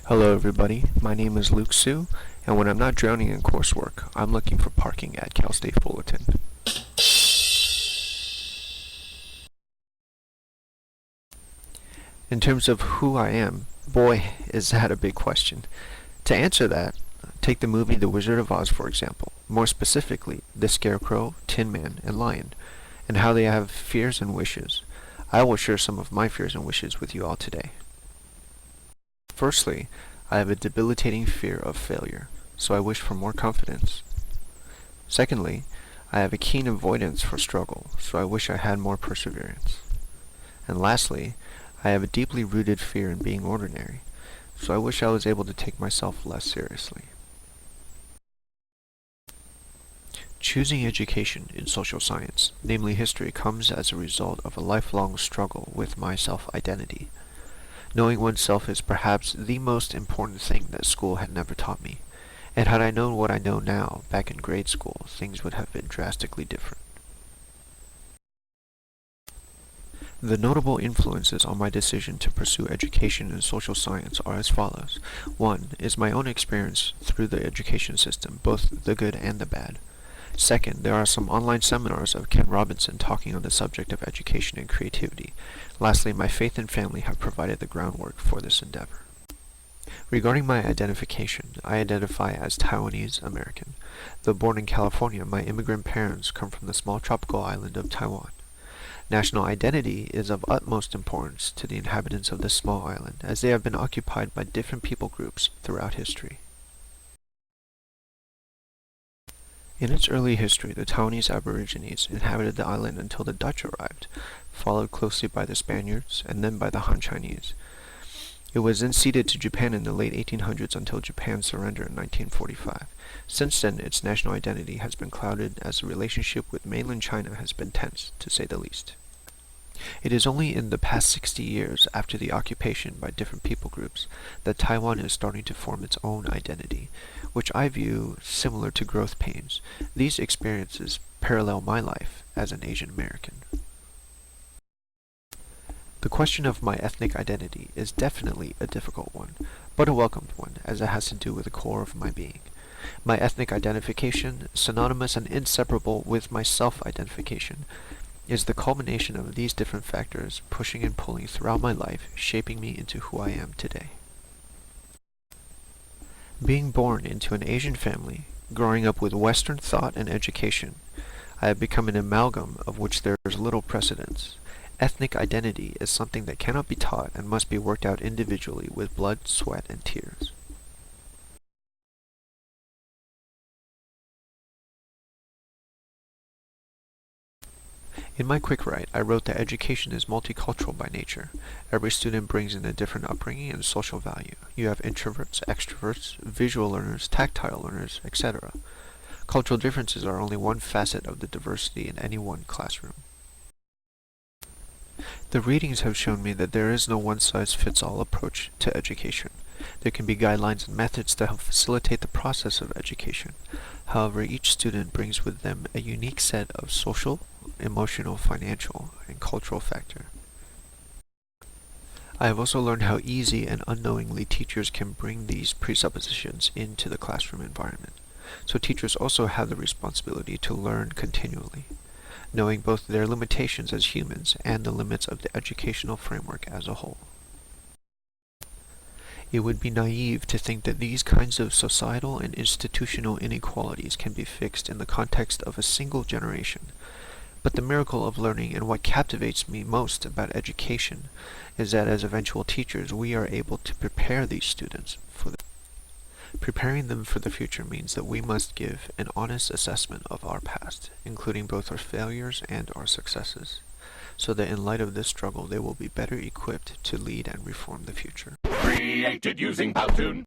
Hello everybody, my name is Luke Hsu, and when I'm not drowning in coursework, I'm looking for parking at Cal State Fullerton. In terms of who I am, boy, is that a big question. To answer that, take the movie The Wizard of Oz for example, more specifically, the Scarecrow, Tin Man, and Lion, and how they have fears and wishes. I will share some of my fears and wishes with you all today. Firstly, I have a debilitating fear of failure, so I wish for more confidence. Secondly, I have a keen avoidance for struggle, so I wish I had more perseverance. And lastly, I have a deeply rooted fear in being ordinary, so I wish I was able to take myself less seriously. Choosing education in social science, namely history, comes as a result of a lifelong struggle with my self-identity. Knowing oneself is perhaps the most important thing that school had never taught me, and had I known what I know now back in grade school, things would have been drastically different. The notable influences on my decision to pursue education in social science are as follows. One is my own experience through the education system, both the good and the bad. Second, there are some online seminars of Ken Robinson talking on the subject of education and creativity. Lastly, my faith and family have provided the groundwork for this endeavor. Regarding my identification, I identify as Taiwanese American. Though born in California, my immigrant parents come from the small tropical island of Taiwan. National identity is of utmost importance to the inhabitants of this small island, as they have been occupied by different people groups throughout history. In its early history, the Taiwanese Aborigines inhabited the island until the Dutch arrived, followed closely by the Spaniards and then by the Han Chinese. It was then ceded to Japan in the late 1800s until Japan's surrender in 1945. Since then, its national identity has been clouded as the relationship with mainland China has been tense, to say the least. It is only in the past 60 years after the occupation by different people groups that Taiwan is starting to form its own identity, which I view similar to growth pains. These experiences parallel my life as an Asian American. The question of my ethnic identity is definitely a difficult one, but a welcomed one, as it has to do with the core of my being. My ethnic identification, synonymous and inseparable with my self-identification, is the culmination of these different factors pushing and pulling throughout my life, shaping me into who I am today. Being born into an Asian family, growing up with Western thought and education, I have become an amalgam of which there is little precedence. Ethnic identity is something that cannot be taught and must be worked out individually with blood, sweat, and tears. In my quick write, I wrote that education is multicultural by nature. Every student brings in a different upbringing and social value. You have introverts, extroverts, visual learners, tactile learners, etc. Cultural differences are only one facet of the diversity in any one classroom. The readings have shown me that there is no one-size-fits-all approach to education. There can be guidelines and methods to help facilitate the process of education. However, each student brings with them a unique set of social, emotional, financial, and cultural factors. I have also learned how easy and unknowingly teachers can bring these presuppositions into the classroom environment. So teachers also have the responsibility to learn continually, knowing both their limitations as humans and the limits of the educational framework as a whole. It would be naive to think that these kinds of societal and institutional inequalities can be fixed in the context of a single generation. But the miracle of learning and what captivates me most about education is that as eventual teachers we are able to prepare these students for the Preparing them for the future means that we must give an honest assessment of our past, including both our failures and our successes, so that in light of this struggle they will be better equipped to lead and reform the future. Created using Powtoon.